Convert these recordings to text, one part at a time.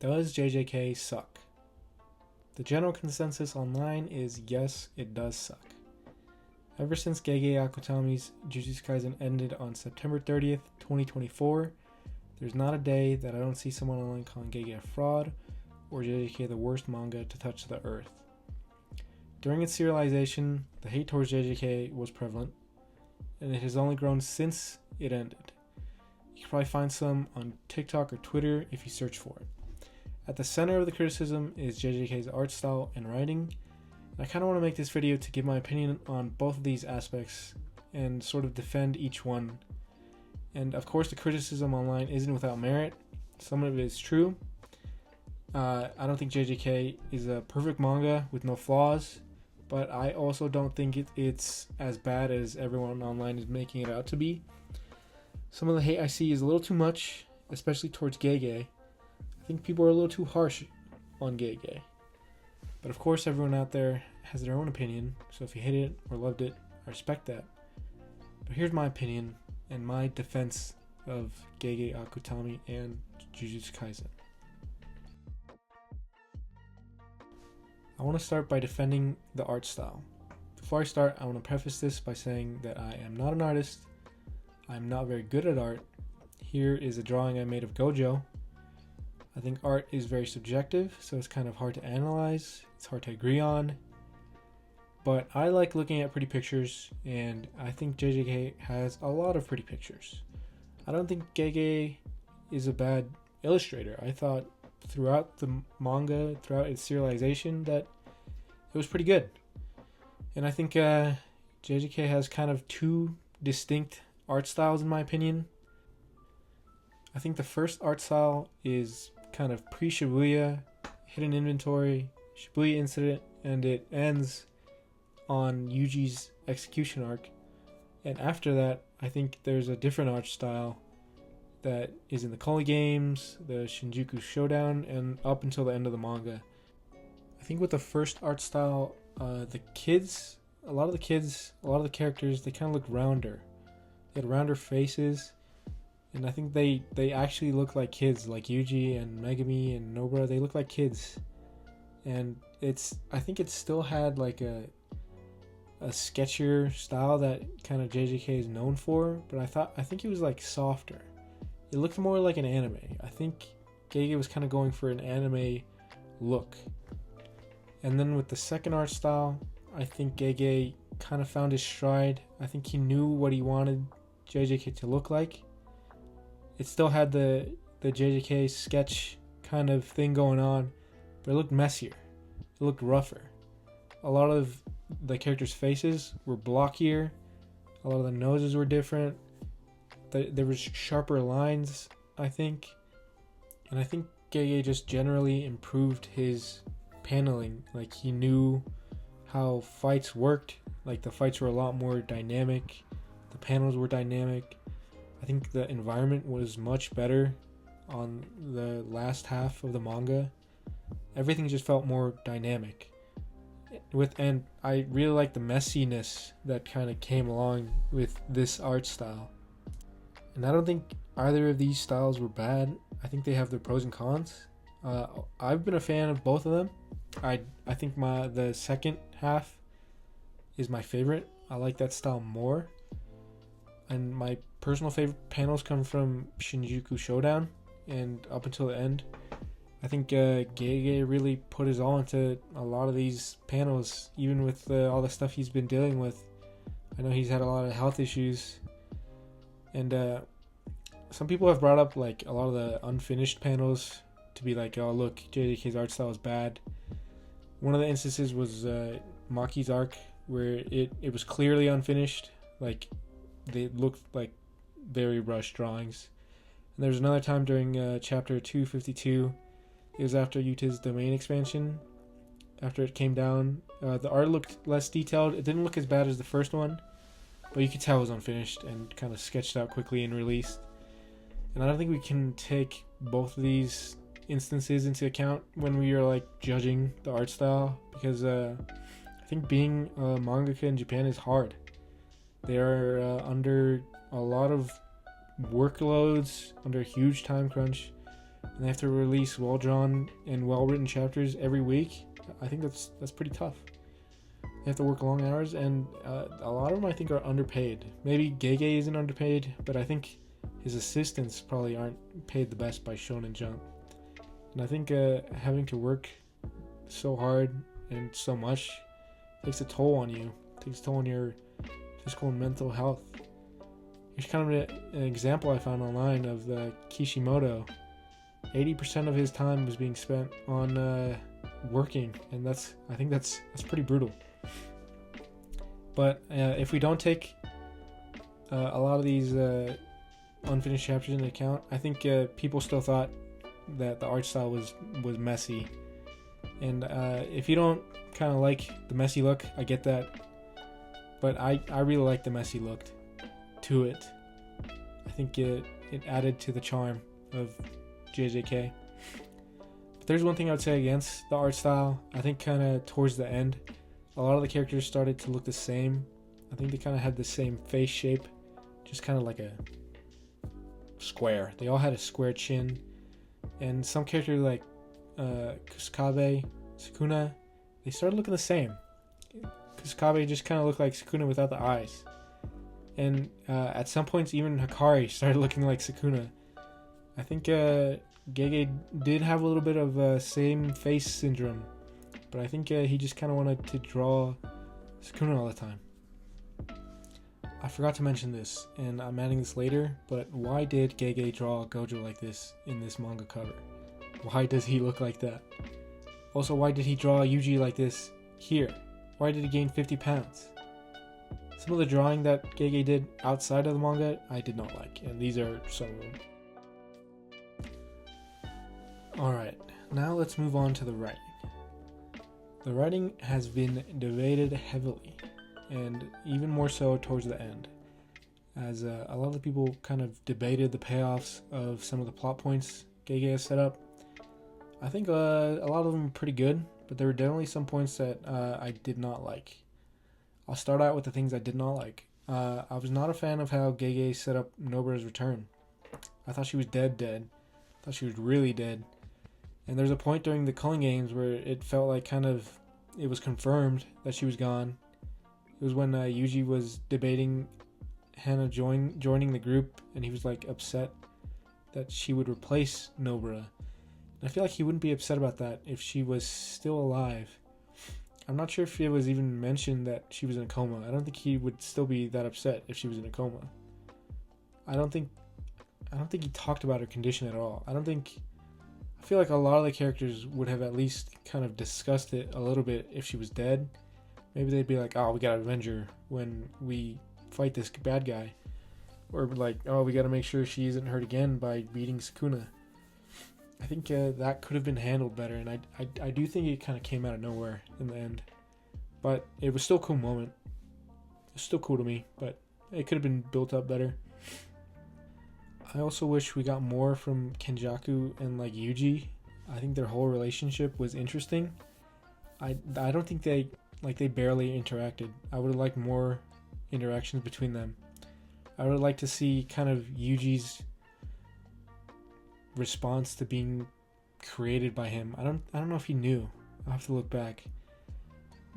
Does JJK suck? The general consensus online is yes, it does suck. Ever since Gege Akutami's Jujutsu Kaisen ended on September 30th, 2024, there's not a day that I don't see someone online calling Gege a fraud or JJK the worst manga to touch the earth. During its serialization, the hate towards JJK was prevalent, and it has only grown since it ended. You can probably find some on TikTok or Twitter if you search for it. At the center of the criticism is JJK's art style and writing. I kind of want to make this video to give my opinion on both of these aspects and sort of defend each one. And of course the criticism online isn't without merit. Some of it is true. I don't think JJK is a perfect manga with no flaws, but I also don't think it's as bad as everyone online is making it out to be. Some of the hate I see is a little too much, especially towards Gege. I think people are a little too harsh on Gege. But of course everyone out there has their own opinion, so if you hated it or loved it, I respect that. But here's my opinion and my defense of Gege Akutami and Jujutsu Kaisen. I want to start by defending the art style. Before I start, I want to preface this by saying that I am not an artist. I'm not very good at art. Here is a drawing I made of Gojo. I think art is very subjective, so it's kind of hard to analyze. It's hard to agree on. But I like looking at pretty pictures, and I think JJK has a lot of pretty pictures. I don't think Gege is a bad illustrator. I thought throughout the manga, throughout its serialization, that it was pretty good. And I think JJK has kind of two distinct art styles in my opinion. I think the first art style is kind of pre-Shibuya, hidden inventory, Shibuya incident, and it ends on Yuji's execution arc. And after that, I think there's a different art style that is in the Koli games, the Shinjuku Showdown, and up until the end of the manga. I think with the first art style, a lot of the characters, they kind of look rounder. They had rounder faces, and I think they actually look like kids, like Yuji and Megami and Nobara. They look like kids, and I think it still had like a sketchier style that kind of JJK is known for, but I think it was like softer. It looked more like an anime. I think Gege was kind of going for an anime look. And then with the second art style, I think Gege kind of found his stride. I think he knew what he wanted JJK to look like. It still had the JJK sketch kind of thing going on, but it looked messier. It looked rougher. A lot of the characters' faces were blockier. A lot of the noses were different. There was sharper lines, I think. And I think Gege just generally improved his paneling. Like, he knew how fights worked. Like, the fights were a lot more dynamic. The panels were dynamic. I think the environment was much better on the last half of the manga. Everything just felt more dynamic. And I really like the messiness that kind of came along with this art style. And I don't think either of these styles were bad. I think they have their pros and cons. I've been a fan of both of them. I think the second half is my favorite. I like that style more. And my personal favorite panels come from Shinjuku Showdown and up until the end. I think Gege really put his all into a lot of these panels, even with all the stuff he's been dealing with. I know he's had a lot of health issues. And some people have brought up like a lot of the unfinished panels to be like, oh look, JJK's art style is bad. One of the instances was Maki's arc, where it was clearly unfinished. Like, they looked like very rushed drawings. And there was another time during chapter 252. It was after Yuta's domain expansion. After it came down, the art looked less detailed. It didn't look as bad as the first one, but you could tell it was unfinished and kind of sketched out quickly and released. And I don't think we can take both of these instances into account when we are like judging the art style, because I think being a mangaka in Japan is hard. They are under a lot of workloads, under a huge time crunch. and they have to release well-drawn and well-written chapters every week. I think that's pretty tough. They have to work long hours, and a lot of them I think are underpaid. Maybe Gege isn't underpaid, but I think his assistants probably aren't paid the best by Shonen Jump. And I think having to work so hard and so much takes a toll on you. It takes a toll on your physical and mental health. Here's kind of an example I found online of Kishimoto. 80% of his time was being spent on working, and I think that's pretty brutal. But if we don't take a lot of these unfinished chapters into account, I think people still thought that the art style was messy. And if you don't kind of like the messy look, I get that. But I really like the messy look to it. I think it added to the charm of JJK. But there's one thing I would say against the art style. I think kind of towards the end, a lot of the characters started to look the same. I think they kind of had the same face shape, just kind of like a square. They all had a square chin. And some characters like Kusakabe, Sukuna, they started looking the same. Kusakabe just kind of looked like Sukuna without the eyes. And at some points, even Hikari started looking like Sukuna. I think Gege did have a little bit of same face syndrome. But I think he just kind of wanted to draw Sukuna all the time. I forgot to mention this, and I'm adding this later, but why did Gege draw Gojo like this in this manga cover? Why does he look like that? Also, why did he draw Yuji like this here? Why did he gain 50 pounds? Some of the drawing that Gege did outside of the manga, I did not like, and these are some of them. Alright, now let's move on to the writing. The writing has been debated heavily, and even more so towards the end, as a lot of the people kind of debated the payoffs of some of the plot points Gege has set up. I think a lot of them are pretty good, but there were definitely some points that I did not like. I'll start out with the things I did not like. I was not a fan of how Gege set up Nobara's return. I thought she was dead. I thought she was really dead. And there's a point during the Culling Games where it felt like kind of it was confirmed that she was gone. It was when Yuji was debating Hana joining the group, and he was like upset that she would replace Nobara. And I feel like he wouldn't be upset about that if she was still alive. I'm not sure if it was even mentioned that she was in a coma. I don't think he would still be that upset if she was in a coma. I don't think he talked about her condition at all. I feel like a lot of the characters would have at least kind of discussed it a little bit if she was dead. Maybe they'd be like, oh, we gotta avenge her when we fight this bad guy. Or like, oh, we gotta make sure she isn't hurt again by beating Sukuna. I think that could have been handled better, and I do think it kind of came out of nowhere in the end. But it was still a cool moment. It's still cool to me, but it could have been built up better. I also wish we got more from Kenjaku and like Yuji. I think their whole relationship was interesting. I don't think they barely interacted. I would have liked more interactions between them. I would like to see kind of Yuji's response to being created by him. I don't know if he knew. I'll have to look back.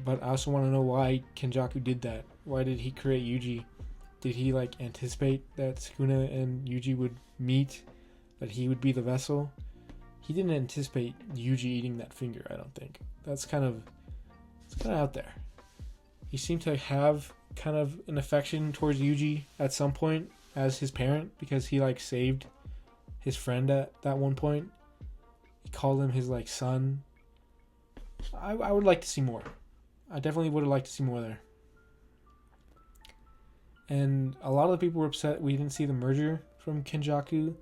But I also want to know why Kenjaku did that. Why did he create Yuji? Did he like anticipate that Sukuna and Yuji would meet? That he would be the vessel? He didn't anticipate Yuji eating that finger, I don't think. It's kind of out there. He seemed to have kind of an affection towards Yuji at some point as his parent, because he like saved his friend at that one point. He called him his like son. I would like to see more. I definitely would have liked to see more there. And a lot of the people were upset we didn't see the merger from Kenjaku.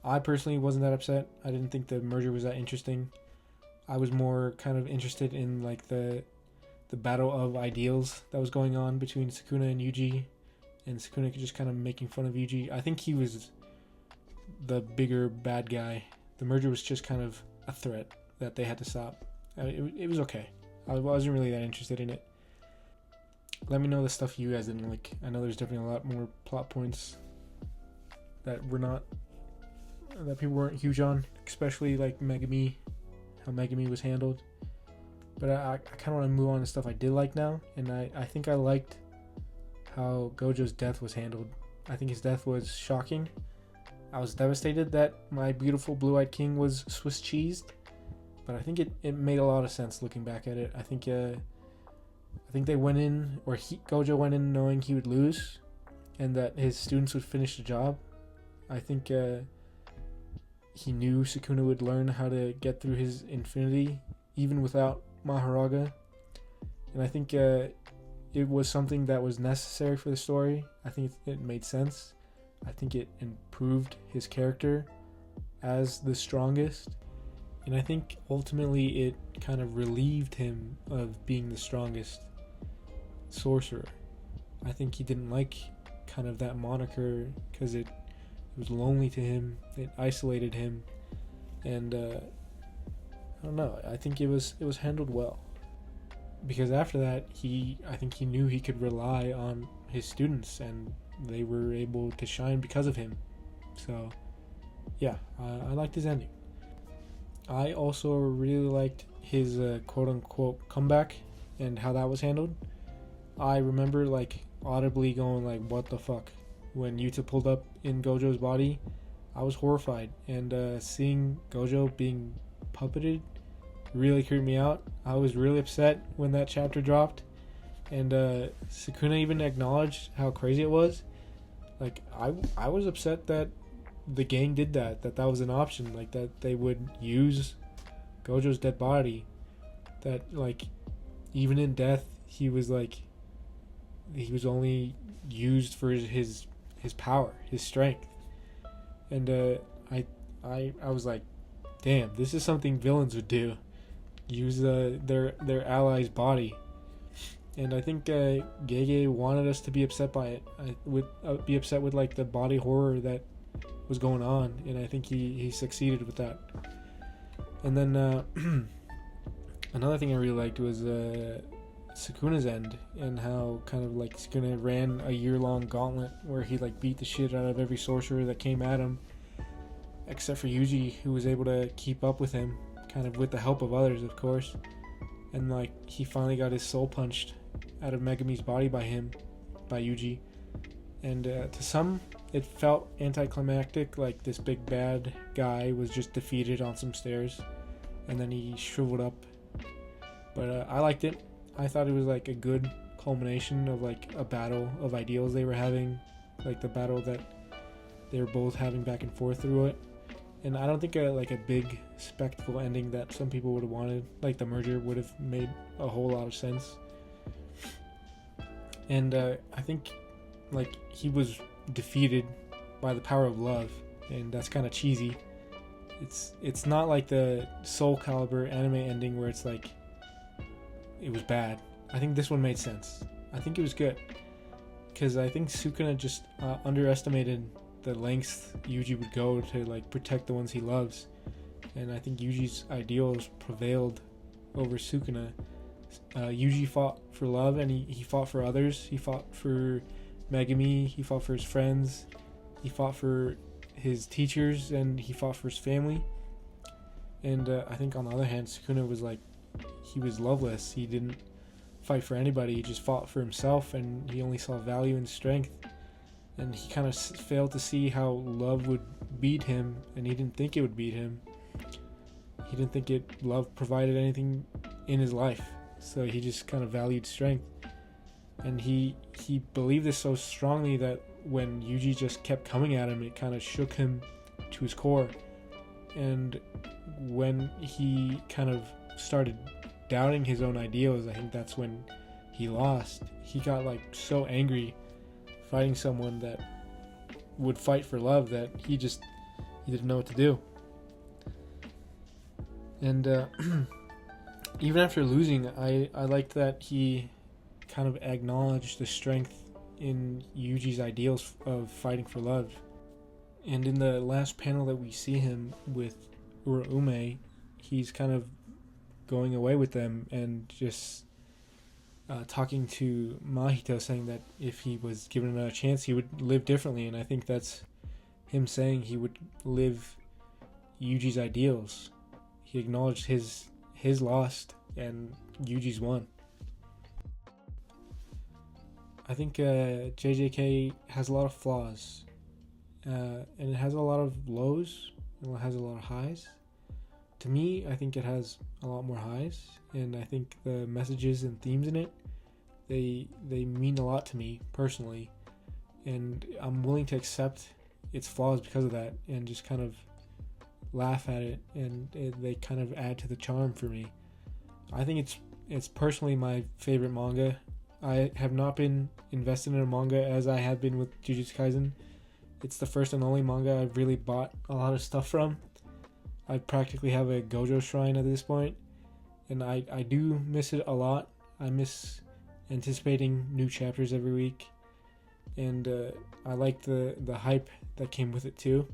I personally wasn't that upset. I didn't think the merger was that interesting. I was more kind of interested in like the battle of ideals that was going on between Sukuna and Yuji, and Sukuna just kind of making fun of Yuji. I think he was the bigger bad guy. The merger was just kind of a threat that they had to stop. It was okay. I wasn't really that interested in it. Let me know the stuff you guys didn't like. I know there's definitely a lot more plot points that were not that people weren't huge on, especially like Megami, how Megami was handled. But I kind of want to move on to stuff I did like now, and I think I liked how Gojo's death was handled. I think his death was shocking. I was devastated that my beautiful blue-eyed king was Swiss cheesed, but I think it made a lot of sense looking back at it. I think they went in, or Gojo went in knowing he would lose, and that his students would finish the job. I think he knew Sukuna would learn how to get through his infinity, even without Maharaga. And I think it was something that was necessary for the story. I think it made sense. I think it improved his character as the strongest. And I think ultimately it kind of relieved him of being the strongest sorcerer. I think he didn't like kind of that moniker because it was lonely to him. It isolated him. And I don't know. I think it was handled well. Because after that, I think he knew he could rely on his students, and they were able to shine because of him. So, yeah, I liked his ending. I also really liked his quote-unquote comeback and how that was handled. I remember like audibly going like, what the fuck? When Yuta pulled up in Gojo's body, I was horrified. And seeing Gojo being puppeted really creeped me out. I was really upset when that chapter dropped. And Sukuna even acknowledged how crazy it was. Like, I was upset that the gang did that was an option, like that they would use Gojo's dead body, that like even in death he was only used for his power, his strength. And I was like, damn, this is something villains would do, use their ally's body. And I think Gege wanted us to be upset by it, be upset with like the body horror that was going on, and I think he succeeded with that. And then another thing I really liked was Sukuna's end, and how kind of like Sukuna ran a year-long gauntlet where he like beat the shit out of every sorcerer that came at him, except for Yuji, who was able to keep up with him, kind of with the help of others, of course. And like he finally got his soul punched out of Megami's body by Yuji. And to some, it felt anticlimactic, like this big bad guy was just defeated on some stairs, and then he shriveled up. But I liked it. I thought it was like a good culmination of like a battle of ideals they were having, like the battle that they were both having back and forth through it. And I don't think a big spectacle ending that some people would have wanted, like the merger, would have made a whole lot of sense. And I think like he was defeated by the power of love, and that's kind of cheesy. It's not like the Soul Calibur anime ending where it's like it was bad. I think this one made sense. I think it was good, because I think Sukuna just underestimated the lengths Yuji would go to like protect the ones he loves, and I think Yuji's ideals prevailed over Sukuna. Yuji fought for love, and he fought for others. He fought for Megami, he fought for his friends, he fought for his teachers, and he fought for his family. And I think on the other hand, Sukuna was like, he was loveless. He didn't fight for anybody. He just fought for himself, and he only saw value in strength. And he kind of failed to see how love would beat him, and he didn't think it would beat him. He didn't think love provided anything in his life, so he just kind of valued strength. And he believed this so strongly that when Yuji just kept coming at him, it kind of shook him to his core. And when he kind of started doubting his own ideals, I think that's when he lost. He got like so angry fighting someone that would fight for love that he didn't know what to do. And even after losing, I liked that he kind of acknowledged the strength in Yuji's ideals of fighting for love. And in the last panel that we see him with Uraume, he's kind of going away with them and just talking to Mahito, saying that if he was given another chance, he would live differently. And I think that's him saying he would live Yuji's ideals. He acknowledged his lost and Yuji's won. I think JJK has a lot of flaws, and it has a lot of lows and it has a lot of highs. To me, I think it has a lot more highs, and I think the messages and themes in it, they mean a lot to me personally, and I'm willing to accept its flaws because of that, and just kind of laugh at it, and they kind of add to the charm for me. I think it's personally my favorite manga. I have not been invested in a manga as I have been with Jujutsu Kaisen. It's the first and only manga I've really bought a lot of stuff from. I practically have a Gojo shrine at this point, and I do miss it a lot. I miss anticipating new chapters every week, and I like the hype that came with it too.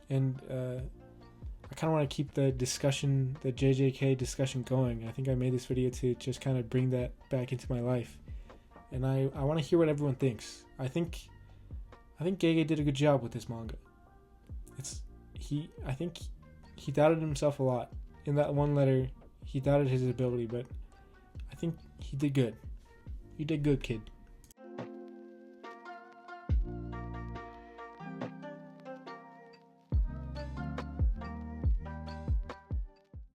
And I kind of want to keep the JJK discussion going. I think I made this video to just kind of bring that back into my life, and I want to hear what everyone thinks. I think Gege did a good job with this manga. I think he doubted himself a lot. In that one letter, he doubted his ability, but I think he did good. You did good, kid.